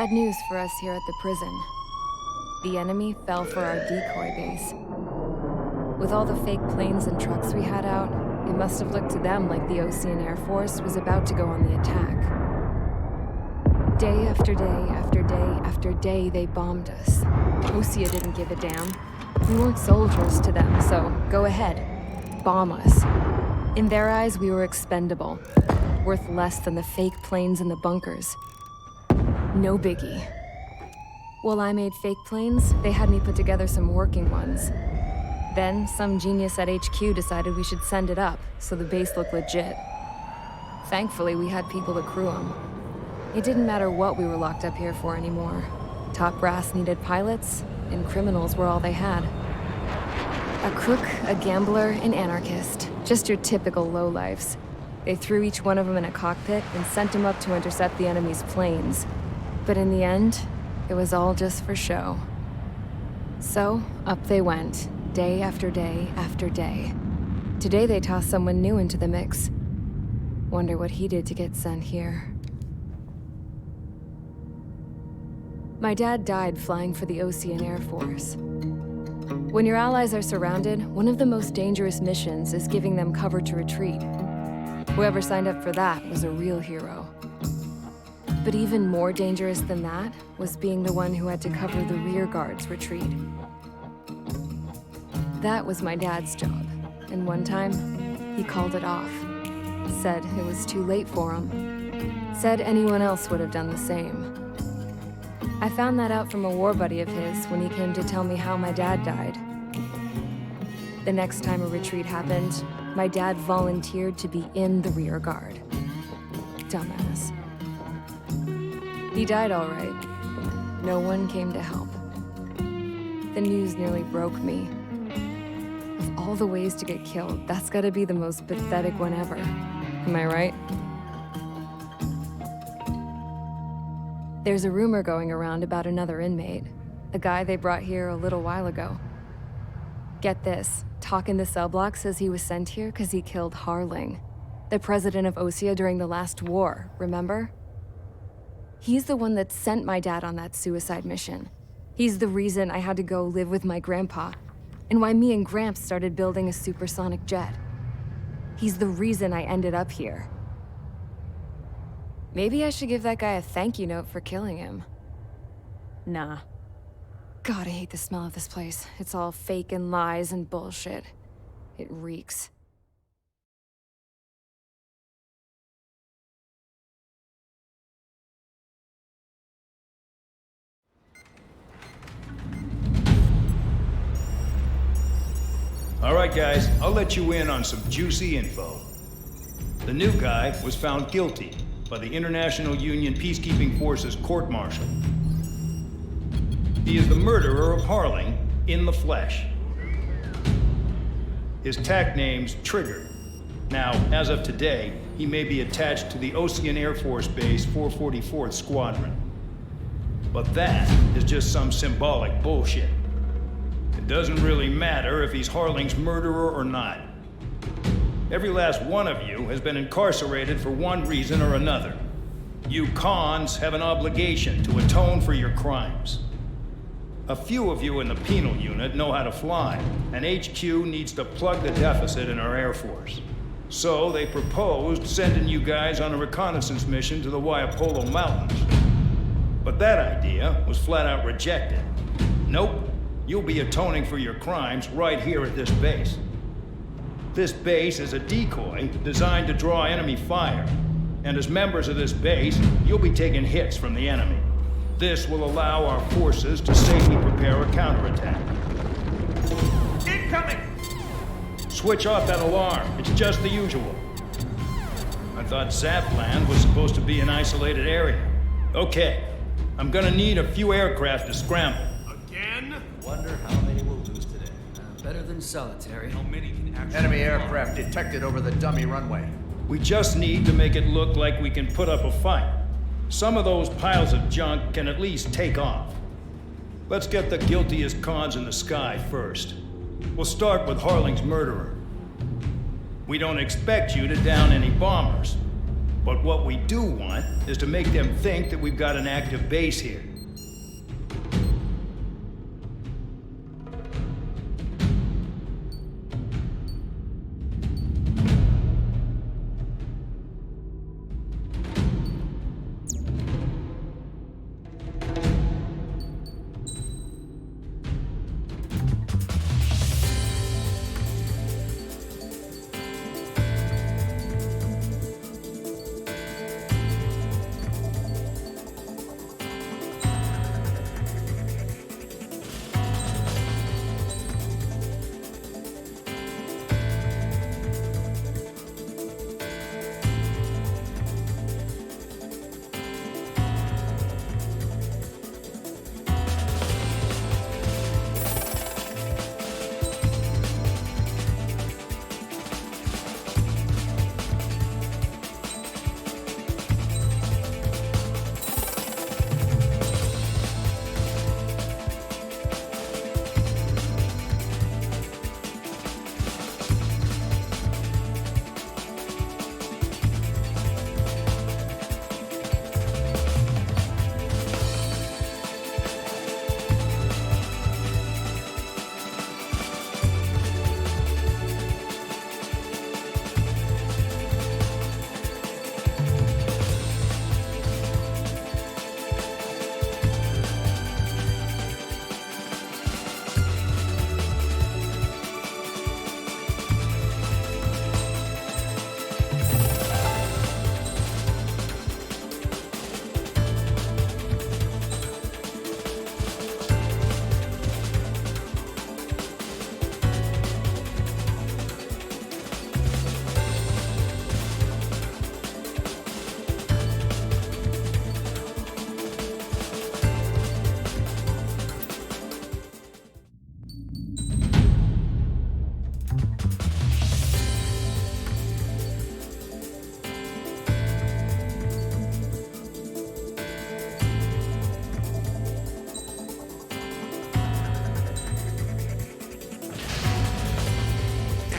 Bad news for us here at the prison. The enemy fell for our decoy base. With all the fake planes and trucks we had out, it must have looked to them like the Osean Air Force was about to go on the attack. Day after day after day after day, they bombed us. Osea didn't give a damn. We weren't soldiers to them, so go ahead. Bomb us. In their eyes, we were expendable. Worth less than the fake planes in the bunkers. No biggie. While I made fake planes, they had me put together some working ones. Then, some genius at HQ decided we should send it up, so the base looked legit. Thankfully, we had people to crew them. It didn't matter what we were locked up here for anymore. Top brass needed pilots, and criminals were all they had. A crook, a gambler, an anarchist. Just your typical lowlifes. They threw each one of them in a cockpit and sent them up to intercept the enemy's planes. But in the end, it was all just for show. So, up they went, day after day after day. Today they tossed someone new into the mix. Wonder what he did to get sent here. My dad died flying for the Osean Air Force. When your allies are surrounded, one of the most dangerous missions is giving them cover to retreat. Whoever signed up for that was a real hero. But even more dangerous than that was being the one who had to cover the rear guard's retreat. That was my dad's job, and one time, he called it off. Said it was too late for him. Said anyone else would have done the same. I found that out from a war buddy of his when he came to tell me how my dad died. The next time a retreat happened, my dad volunteered to be in the rear guard. Dumbass. He died all right. No one came to help. The news nearly broke me. Of all the ways to get killed, that's gotta be the most pathetic one ever. Am I right? There's a rumor going around about another inmate. A guy they brought here a little while ago. Get this, talk in the cell block says he was sent here because he killed Harling, the president of Osea during the last war, remember? He's the one that sent my dad on that suicide mission. He's the reason I had to go live with my grandpa, and why me and Gramps started building a supersonic jet. He's the reason I ended up here. Maybe I should give that guy a thank you note for killing him. Nah. God, I hate the smell of this place. It's all fake and lies and bullshit. It reeks. All right, guys, I'll let you in on some juicy info. The new guy was found guilty by the International Union Peacekeeping Forces court-martial. He is the murderer of Harling in the flesh. His TAC name's Trigger. Now, as of today, he may be attached to the Osean Air Force Base 444th Squadron. But that is just some symbolic bullshit. It doesn't really matter if he's Harling's murderer or not. Every last one of you has been incarcerated for one reason or another. You cons have an obligation to atone for your crimes. A few of you in the penal unit know how to fly, and HQ needs to plug the deficit in our Air Force. So they proposed sending you guys on a reconnaissance mission to the Waiapolo Mountains. But that idea was flat out rejected. Nope. You'll be atoning for your crimes right here at this base. This base is a decoy designed to draw enemy fire. And as members of this base, you'll be taking hits from the enemy. This will allow our forces to safely prepare a counterattack. Incoming! Switch off that alarm. It's just the usual. I thought Zapland was supposed to be an isolated area. Okay, I'm gonna need a few aircraft to scramble. Again? Wonder how many we'll lose today. Better than solitary. How many can actually... Enemy aircraft detected over the dummy runway. We just need to make it look like we can put up a fight. Some of those piles of junk can at least take off. Let's get the guiltiest cons in the sky first. We'll start with Harling's murderer. We don't expect you to down any bombers. But what we do want is to make them think that we've got an active base here.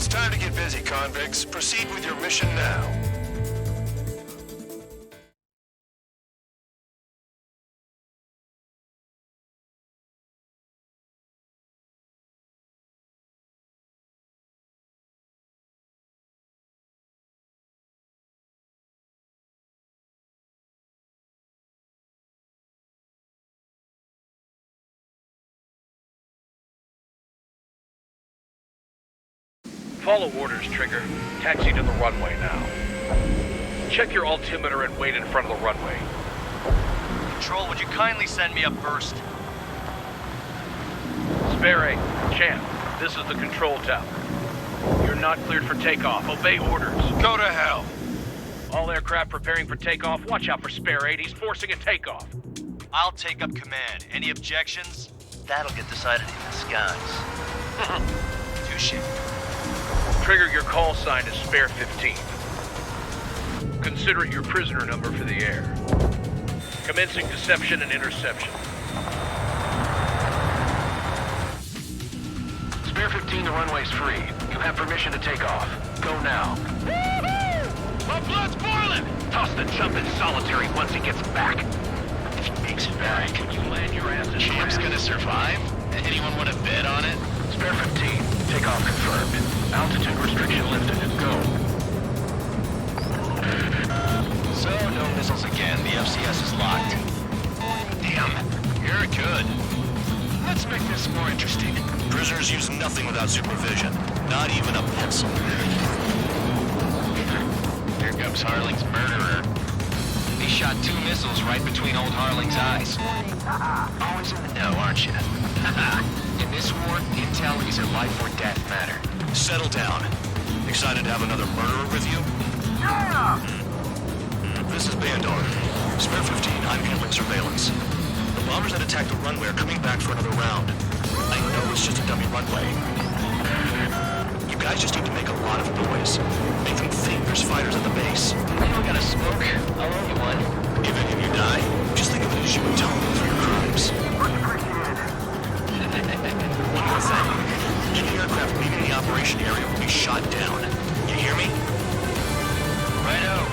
Time to get busy, convicts. Proceed with your mission now. Follow orders, Trigger. Taxi to the runway now. Check your altimeter and wait in front of the runway. Control, would you kindly send me up first? Spare 8, Champ, this is the control tower. You're not cleared for takeoff. Obey orders. Go to hell. All aircraft preparing for takeoff. Watch out for Spare 8. He's forcing a takeoff. I'll take up command. Any objections? That'll get decided in the skies. Touche. Trigger, your call sign is Spare 15. Consider it your prisoner number for the air. Commencing deception and interception. Spare 15, the runway's free. You have permission to take off. Go now. Woohoo! My blood's boiling! Toss the chump in solitary once he gets back. If he makes it back, you land your ass in Champ's gonna survive? Anyone want to bet on it? Spare 15, takeoff confirmed. Altitude restriction lifted. Go. So, no missiles again. The FCS is locked. Damn, you're good. Let's make this more interesting. Prisoners use nothing without supervision. Not even a pencil. Here comes Harling's murderer. He shot 2 missiles right between old Harling's eyes. Always in the know, aren't you? In this war, intel is a life or death matter. Settle down. Excited to have another murderer with you? Yeah! This is Bandar. Spare 15, I'm handling surveillance. The bombers that attacked the runway are coming back for another round. I know it's just a dummy runway. You guys just need to make a lot of noise. Make them think there's fighters at the base. Anyone got a smoke? I'll owe you one. If any of you die, just think of it as you atone for your crimes. One more thing. Any aircraft leaving the operation area will be shot down. You hear me? Righto.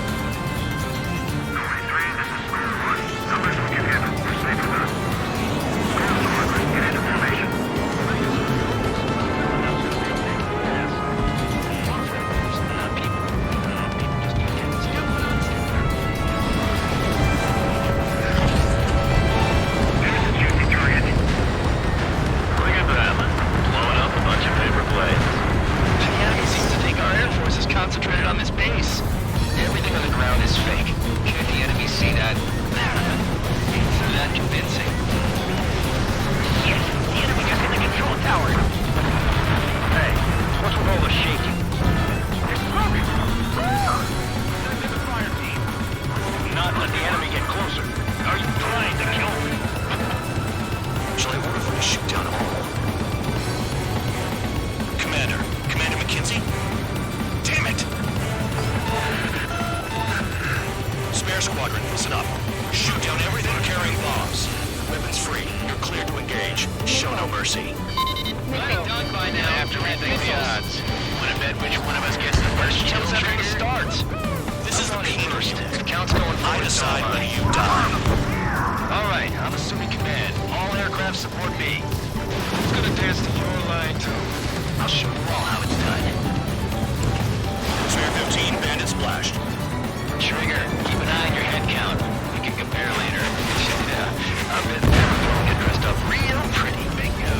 shoot down all. Commander McKenzie? Damn it! Spare squadron, listen up. Shoot down everything carrying bombs. Weapons free. You're cleared to engage. Show no mercy. Done by now. After rethink the odds. Want to bet which one of us gets the first chance after the starts? This is the First. The count's going I forward. decide when you die. All right, I'm assuming command. All aircraft support me. Who's gonna dance to your line too? I'll show you all how it's done. Spare 15, bandit splashed. Trigger, keep an eye on your head count. We can compare later. I bet they're gonna get dressed up real pretty. Bingo.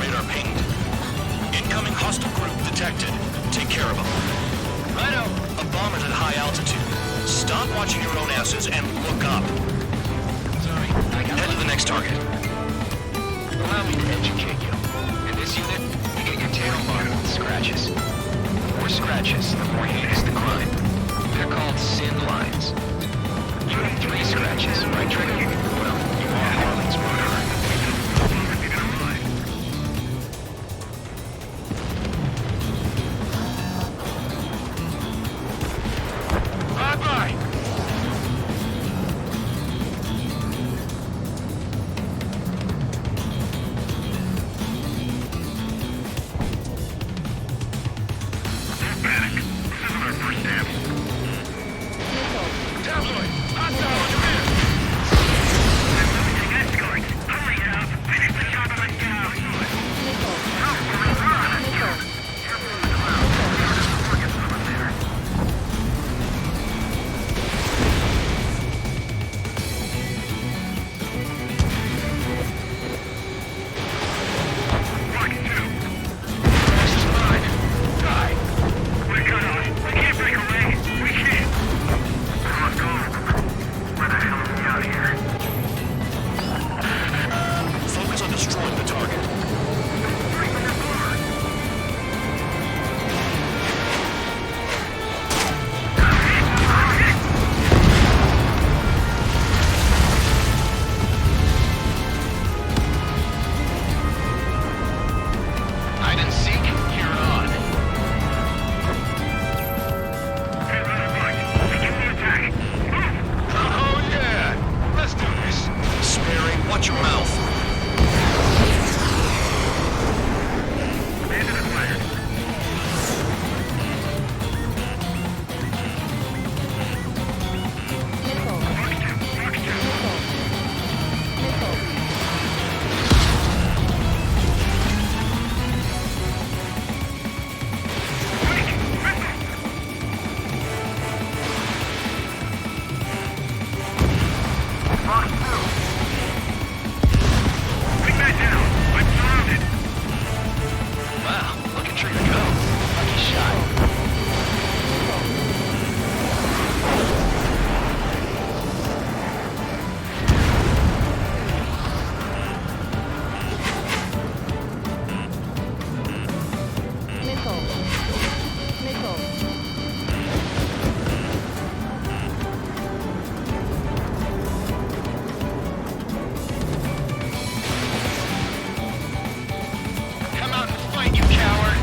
Radar pinged. Incoming hostile group detected. Take care of them. Righto. A bomber's at high altitude. Stop watching your own asses and look up. Sorry, I got Head to the next target. Allow me to educate you. In this unit, you get your tail marked with scratches. The more scratches, the more heinous the crime. They're called sin lines. You have 3 scratches, right, Trigger? Well, you are Harlan's murderer. Bye-bye! Focus on destroying the target. Hide and seek, you're on. Oh yeah! Let's do this. Sparing, watch your mouth. Wow, look at Trigger go. Lucky shot. Come out and fight, you coward!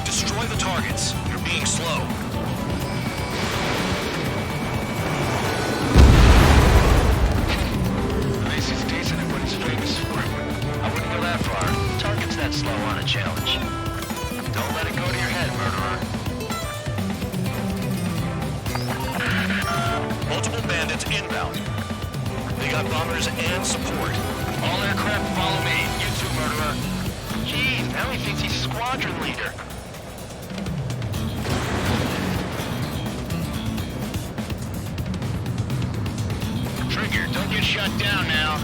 Destroy the targets. You're being slow. This is decent at what he's famous for. I wouldn't go that far. Target's that slow on a challenge. Don't let it go to your head, murderer. Multiple bandits inbound. They got bombers and support. All aircraft follow me. You too, murderer. Jeez, now he thinks he's squadron leader. Trigger, don't get shut down now.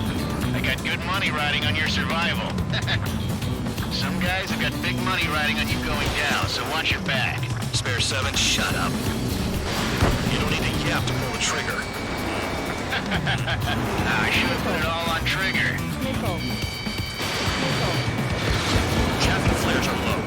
I got good money riding on your survival. Some guys have got big money riding on you going down, so watch your back. Spare 7, shut up. You don't need to yap to pull the trigger. I should have put it all on Trigger. Chaffing flares are low.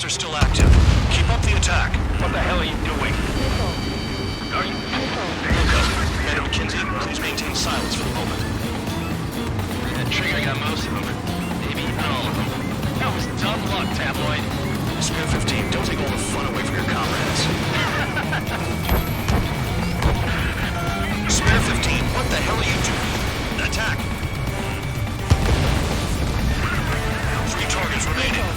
targets are still active. Keep up the attack. What the hell are you doing? Are you... Commander McKenzie, please maintain silence for the moment. Trigger got most of them, but maybe not all of them. That was dumb luck, Tabloid. Spare 15, don't take all the fun away from your comrades. Spare 15, what the hell are you doing? Attack! 3 targets remaining.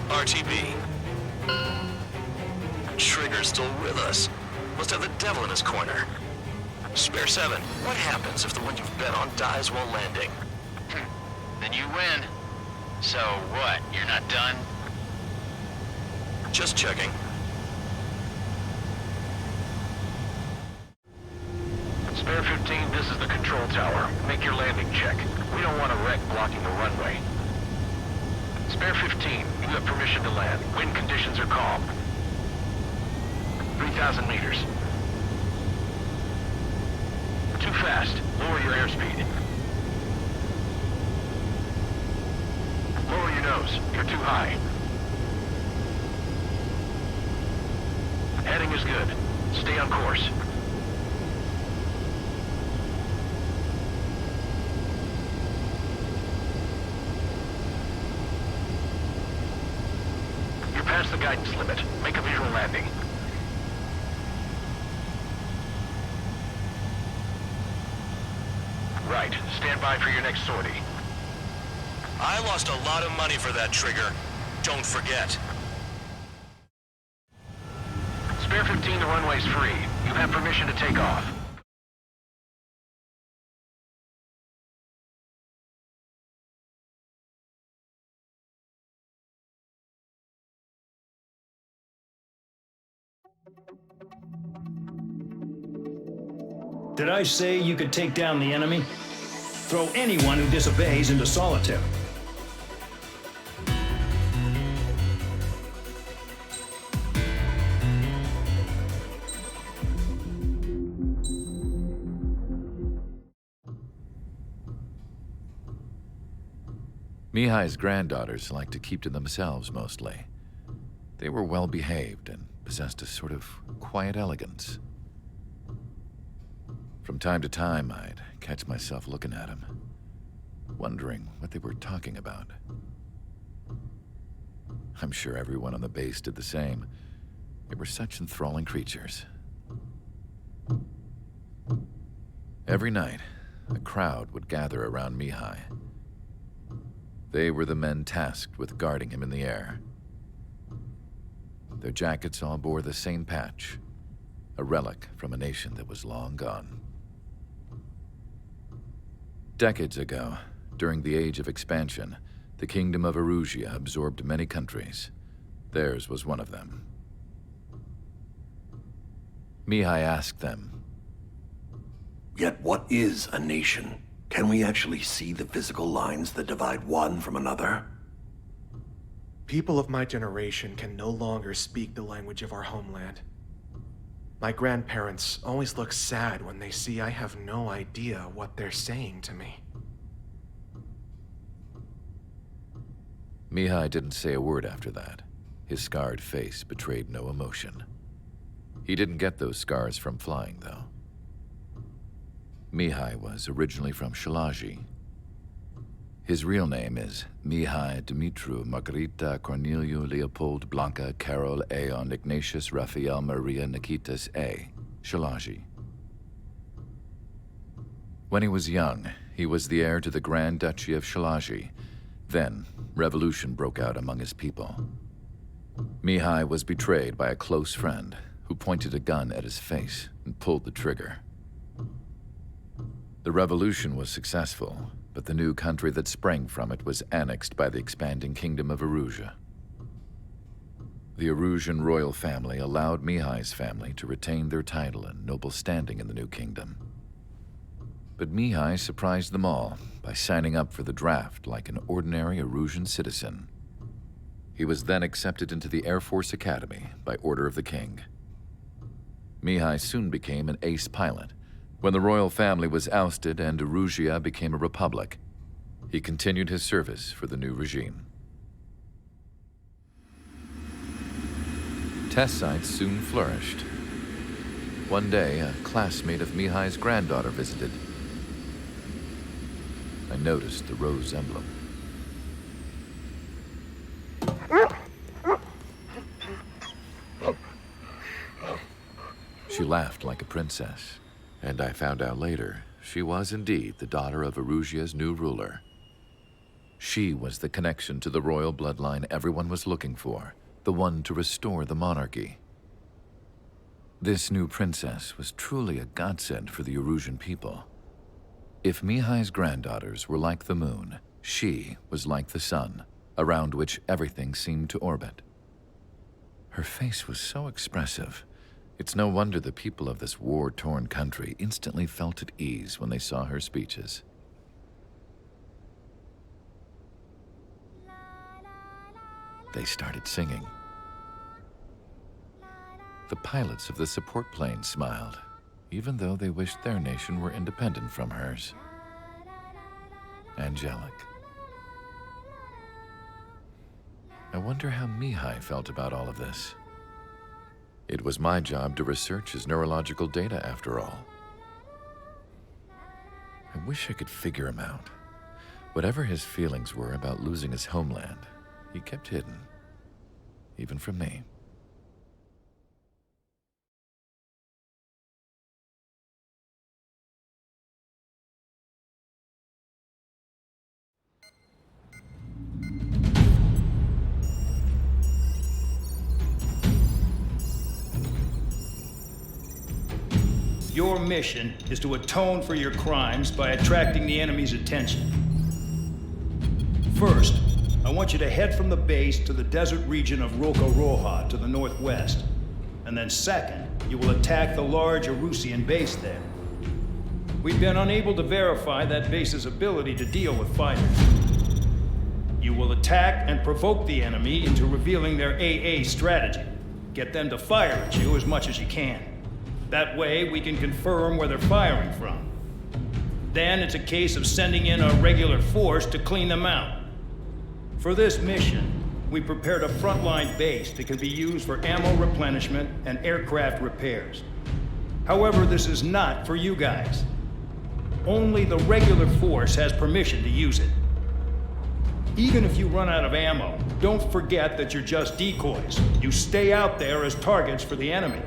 RTB. Trigger's still with us. Must have the devil in his corner. Spare 7, what happens if the one you've bet on dies while landing? Then you win. So what, you're not done? Just checking. Spare 15, this is the control tower. Make your landing check. We don't want a wreck blocking the runway. Spare 15, you have permission to land. Wind conditions are calm. 3,000 meters. Too fast. Lower your airspeed. Lower your nose. You're too high. Heading is good. Stay on course. You're past the guidance limit. Make a visual landing. Right. Stand by for your next sortie. I lost a lot of money for that trigger. Don't forget. Spare 15, the runway's free. You have permission to take off. Did I say you could take down the enemy? Throw anyone who disobeys into solitary. Mihai's granddaughters liked to keep to themselves mostly. They were well behaved and possessed a sort of quiet elegance. From time to time, I'd catch myself looking at them, wondering what they were talking about. I'm sure everyone on the base did the same. They were such enthralling creatures. Every night, a crowd would gather around Mihai. They were the men tasked with guarding him in the air. Their jackets all bore the same patch, a relic from a nation that was long gone. Decades ago, during the Age of Expansion, the Kingdom of Erusia absorbed many countries. Theirs was one of them. Mihai asked them, "Yet what is a nation? Can we actually see the physical lines that divide one from another?" People of my generation can no longer speak the language of our homeland. My grandparents always look sad when they see I have no idea what they're saying to me. Mihai didn't say a word after that. His scarred face betrayed no emotion. He didn't get those scars from flying, though. Mihai was originally from Shalaji. His real name is Mihai Dumitru Margarita Corneliu Leopold Blanca Carol Aeon Ignatius Raphael Maria Nikitas A. Shalaji. When he was young, he was the heir to the Grand Duchy of Shalaji. Then, revolution broke out among his people. Mihai was betrayed by a close friend who pointed a gun at his face and pulled the trigger. The revolution was successful, but the new country that sprang from it was annexed by the expanding Kingdom of Erusia. The Erusian royal family allowed Mihai's family to retain their title and noble standing in the new kingdom. But Mihai surprised them all by signing up for the draft like an ordinary Erusian citizen. He was then accepted into the Air Force Academy by order of the king. Mihai soon became an ace pilot. When the royal family was ousted and Erusia became a republic, he continued his service for the new regime. Test sites soon flourished. One day, a classmate of Mihai's granddaughter visited. I noticed the rose emblem. She laughed like a princess, and I found out later she was indeed the daughter of Erusia's new ruler. She was the connection to the royal bloodline everyone was looking for, the one to restore the monarchy. This new princess was truly a godsend for the Erusian people. If Mihai's granddaughters were like the moon, she was like the sun, around which everything seemed to orbit. Her face was so expressive. It's no wonder the people of this war-torn country instantly felt at ease when they saw her speeches. They started singing. The pilots of the support planes smiled, even though they wished their nation were independent from hers. Angelic. I wonder how Mihai felt about all of this. It was my job to research his neurological data, after all. I wish I could figure him out. Whatever his feelings were about losing his homeland, he kept hidden, even from me. Your mission is to atone for your crimes by attracting the enemy's attention. First, I want you to head from the base to the desert region of Roca-Roja to the northwest. And then second, you will attack the large Erusian base there. We've been unable to verify that base's ability to deal with fighters. You will attack and provoke the enemy into revealing their AA strategy. Get them to fire at you as much as you can. That way, we can confirm where they're firing from. Then it's a case of sending in a regular force to clean them out. For this mission, we prepared a frontline base that can be used for ammo replenishment and aircraft repairs. However, this is not for you guys. Only the regular force has permission to use it. Even if you run out of ammo, don't forget that you're just decoys. You stay out there as targets for the enemy.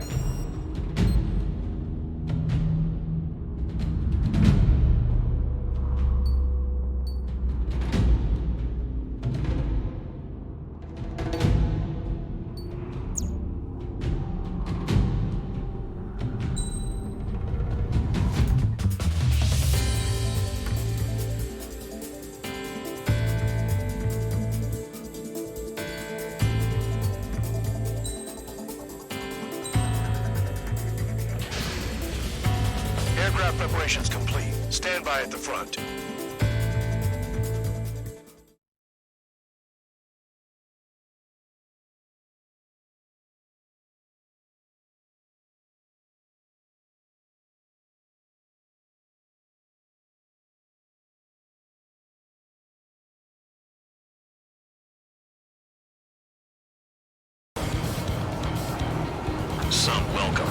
Aircraft preparations complete. Stand by at the front. Some welcome.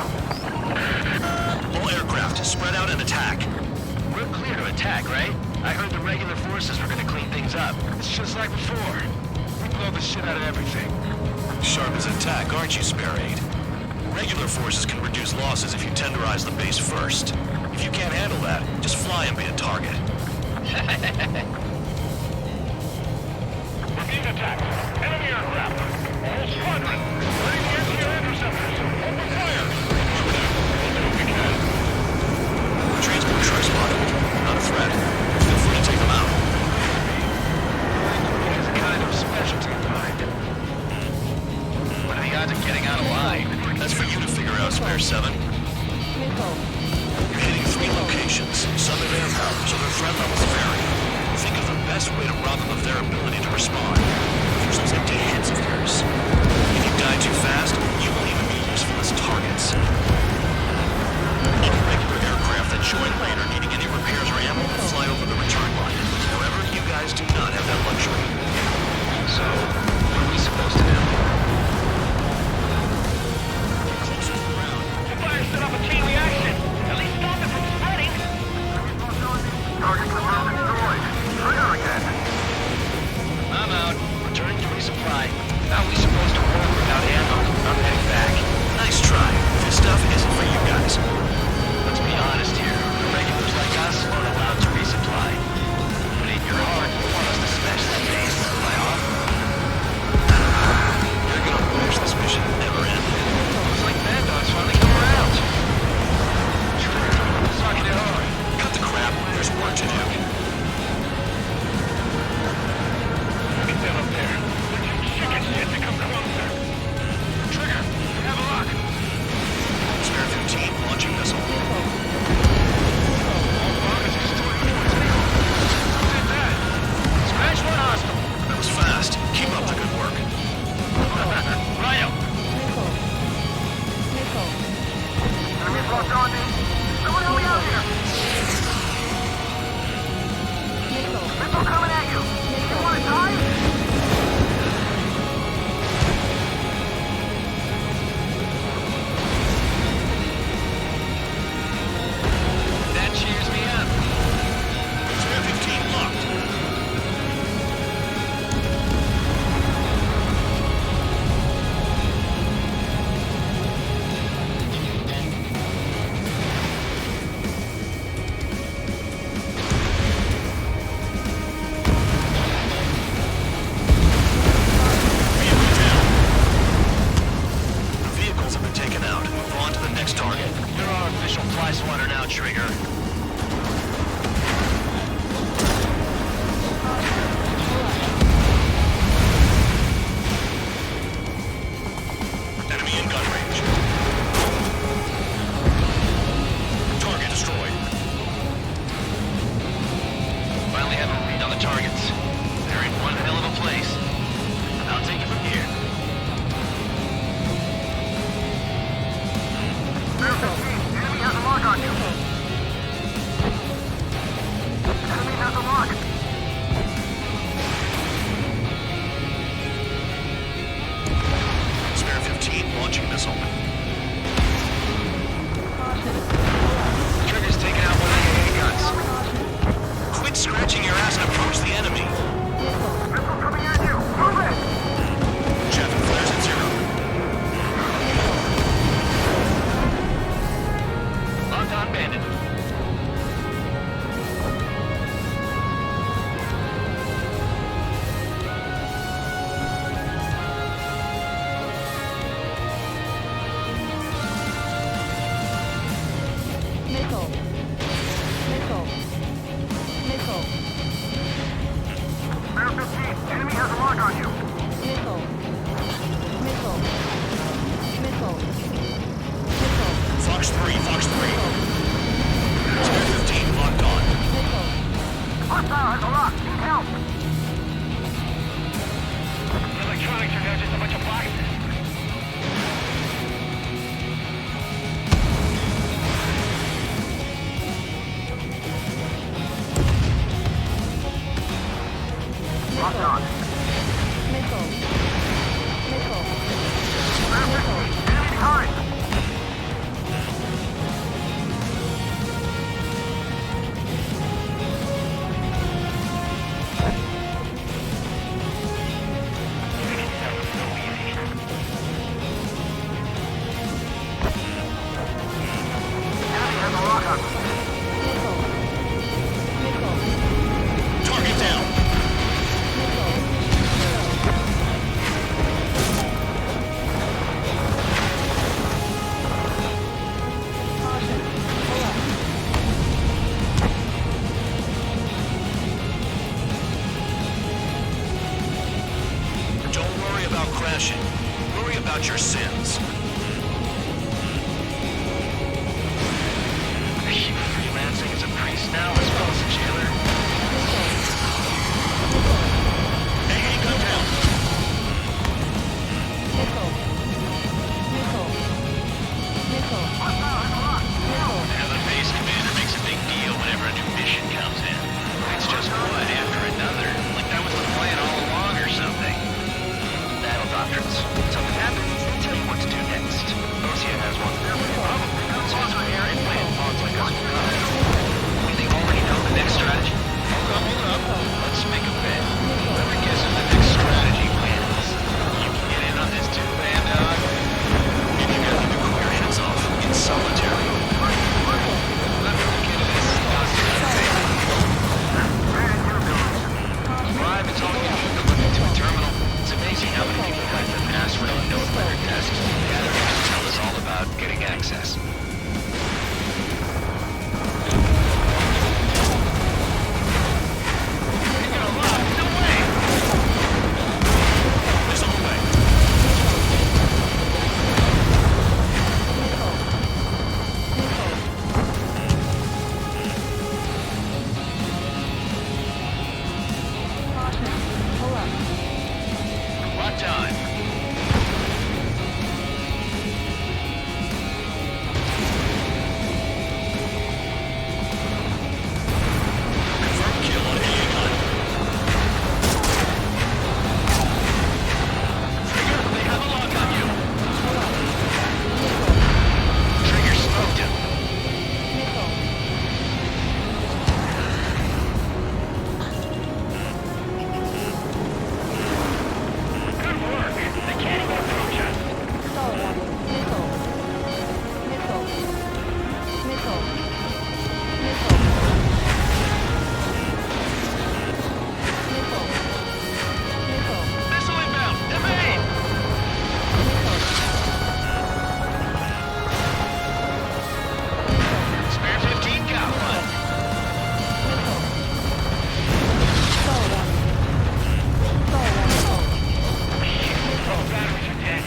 All aircraft, spread out and attack. We're clear to attack, right? I heard the regular forces were gonna clean things up. It's just like before. We blow the shit out of everything. Sharp as a tack, aren't you, Spare Aid? Regular forces can reduce losses if you tenderize the base first. If you can't handle that, just fly and be a target. We're being attacked. Enemy aircraft. Whole squadron. Ready to anti-air interceptors. Open fire. Transport truck spotted. Not a threat. Feel free to take them out. It's a kind of specialty of mine. What are the odds of getting out alive? That's for you to figure out, Spare 7. You're hitting 3 locations. Some have air power, so their threat levels vary. Think of the best way to rob them of their ability to respond. Use those empty hands of yours. If you die too fast, you won't even be useful as targets. Any regular aircraft that join later needing any repairs or ammo will fly over the return line. However, you guys do not have that luxury. So, what are we supposed to do? Closer to the ground. The fire set off a chain reaction. At least stop it from spreading. Target confirmed destroyed. Trigger again. I'm out. Returning to resupply. How are we supposed to work without ammo? I'm heading back. Nice try. This stuff isn't for you guys. Let's be honest here. Regulars like us aren't allowed to resupply. But in your heart, you want us to smash that base and fly off? You're gonna wish this mission never ended. Looks like Bad Dog's finally come around. Sucking it hard. Cut the crap. There's work to do. Get them up there. Chicken shit to come closer. Trigger, have a lock. Spare 15, launching missile. Smash one hostile. That was fast. Keep up the good work. Rhino. Enemies locked on me. Someone help me out here. Missile coming at you. You want to die? That cheers me up. Spare 15 locked. Vehicles have been taken out. Move on to the next target. You're our official fly swatter now, Trigger. Enemy in gun range. Target destroyed. Finally have a read on the targets. They're in one hell of a place. I'll take it from here. Enemy has a lock on you. Enemy has a lock. Electronics are now just a bunch of boxes. Target down. Don't worry about crashing. Worry about your sins. Are you freelancing as a priest now as well as a jailer? Hey, gun down. Now the base commander makes a big deal whenever a new mission comes in. It's just one after another, like that was the plan all along or something. Battle doctrines. Something happens, they tell you what to do next. Osea has one. As long as we're here and playing pawns like us, we're fine. Do they already know the next strategy? Hold up. Let's make a bet. Whoever guesses the next strategy wins. You can get in on this too, man, dog. Maybe you gotta keep your hands off. It's solitary. Let me look into this. Five, it's all you need to look into a terminal. It's amazing how many people have been asked for unknown weather tests. The other guys tell us all about getting access. It's on the way. What time? Confirm kill on AA gun. Trigger, they have a lock on you. Trigger smoked him. Good work. They can't even approach us. Missile inbound. Evade! Spare 15 got one. Oh, batteries are dead.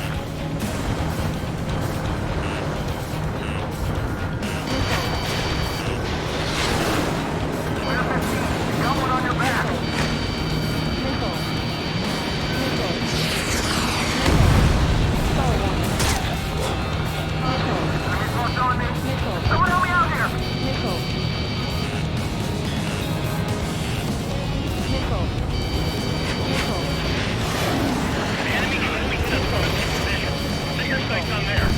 Enemy hit us from a position. Trigger sights on there.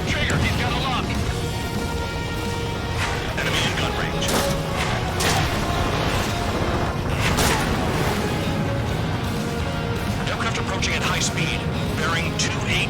Trigger, he's got a lock. Enemy in gun range. Aircraft approaching at high speed. Bearing 280.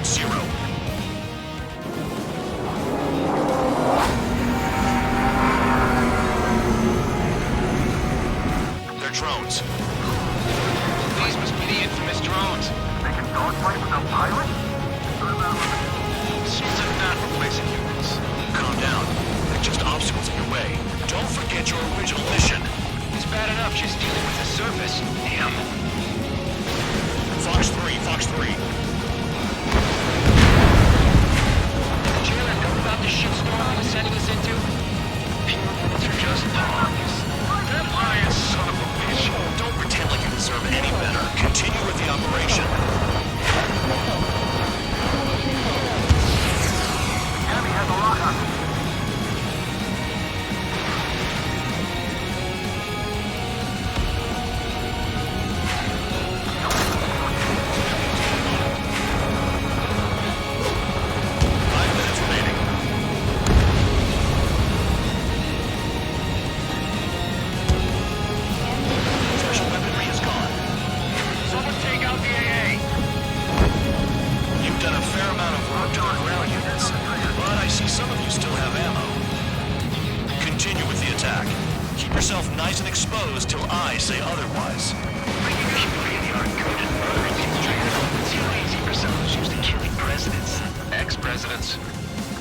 yourself nice and exposed till I say otherwise. You really are good at murdering these Trigger. It's too easy for someone who's used to killing presidents. Ex-presidents.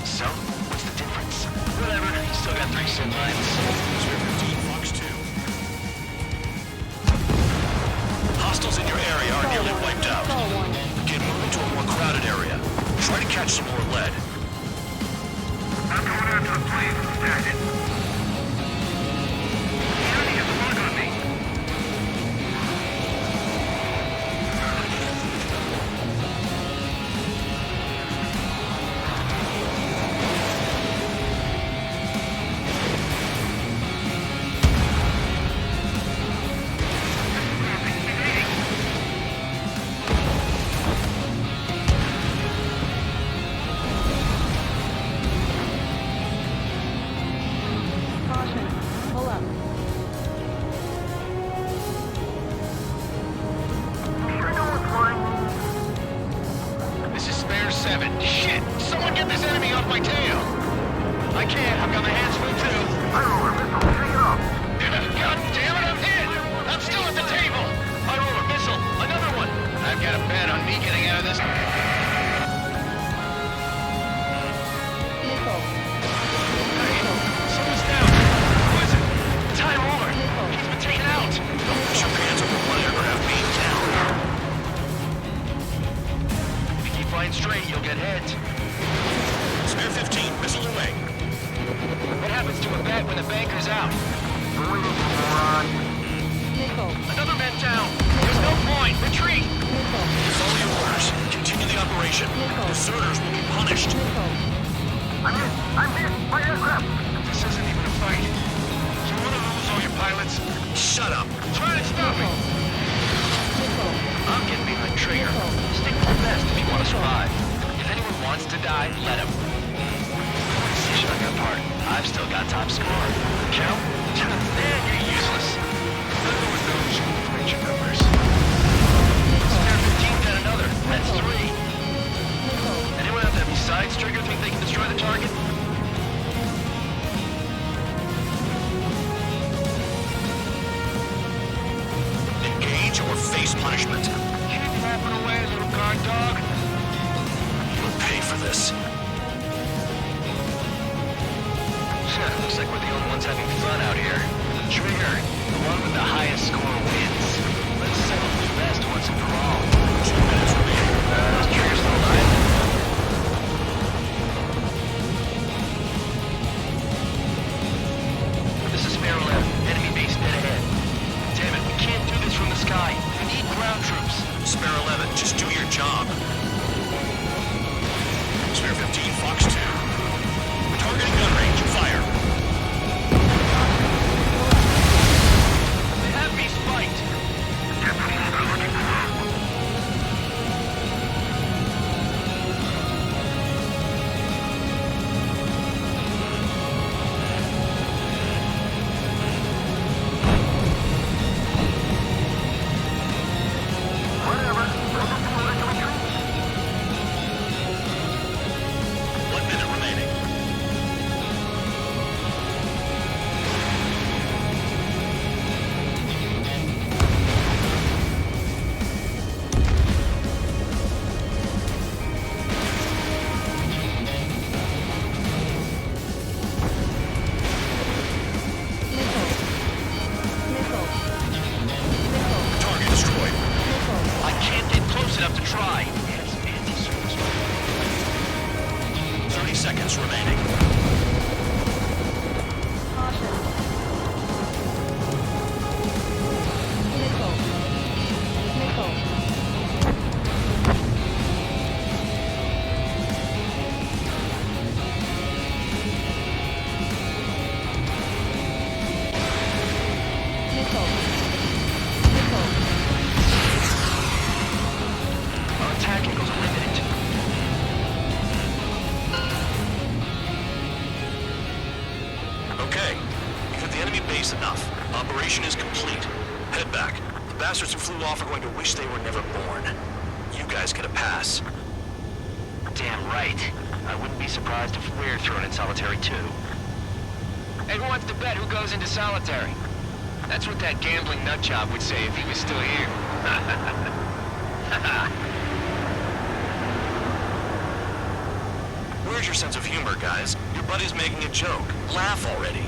So, what's the difference? Whatever, you still got 3 sin lines. Spare 15, Fox 2. Hostiles in your area are nearly wiped out. Get moving to a more crowded area. Try to catch some more lead. I'm going out to the plane and stash it. The enemy has a lock on me. This is Spare 7. Shit! Someone get this enemy off my tail! I can't. I've got my hands full too. I roll a missile. Take it off. God damn it! I'm hit! I'm still at the table. I roll a missile. Another one. I've got a bet on me getting out of this. Someone's down. Who is it? Ty Roller. He's been taken out. Don't push your pants over one aircraft being down. If you keep flying straight, you'll get hit. Spare 15, missiles away. What happens to a bet when the banker's out? Another man down. There's no point. Retreat. Follow your orders. Continue the operation. Deserters will be punished. I'm hit. My aircraft. This isn't even a fight. You want to lose all your pilots? Shut up. Try to stop me. I'm getting behind Trigger. Stick to the best if you want to survive. If anyone wants to die, let him. Decision on your part. I've still got top score. Count? Man, you're useless. Another one knows you will reach your numbers. Spare 15 got another. That's 3. Anyone out there besides Trigger think they can destroy the target? Engage or face punishment. Keep walking away, little guard dog. You'll pay for this. Looks like we're the only ones having fun out here. Trigger, the one with the highest score wins. Let's settle for the best once and for all. 2 minutes remaining. Is Trigger still alive? This is Spare 11. Enemy base dead ahead. Damn it, we can't do this from the sky. We need ground troops. Spare 11, just do your job. Spare 15, Fox 2. Targeting gun range. Fire. They have me spiked. Whatever. 1 minute remaining. Target destroyed. I can't get close enough to try. 30 seconds remaining. Our attack equals limited. Okay. You've hit the enemy base enough. Operation is complete. Head back. The bastards who flew off are going to wish they were never born. You guys get a pass. Damn right. I wouldn't be surprised if we're thrown in solitary too. Hey, who wants to bet who goes into solitary? That's what that gambling nutjob would say if he was still here. Where's your sense of humor, guys? Your buddy's making a joke. Laugh already.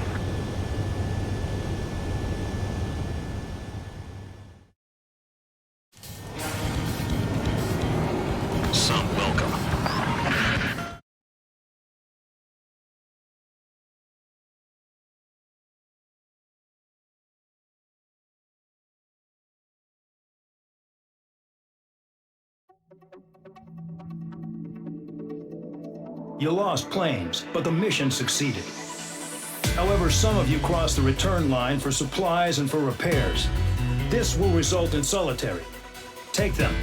Some welcome. You lost planes, but the mission succeeded. However, some of you crossed the return line for supplies and for repairs. This will result in solitary. Take them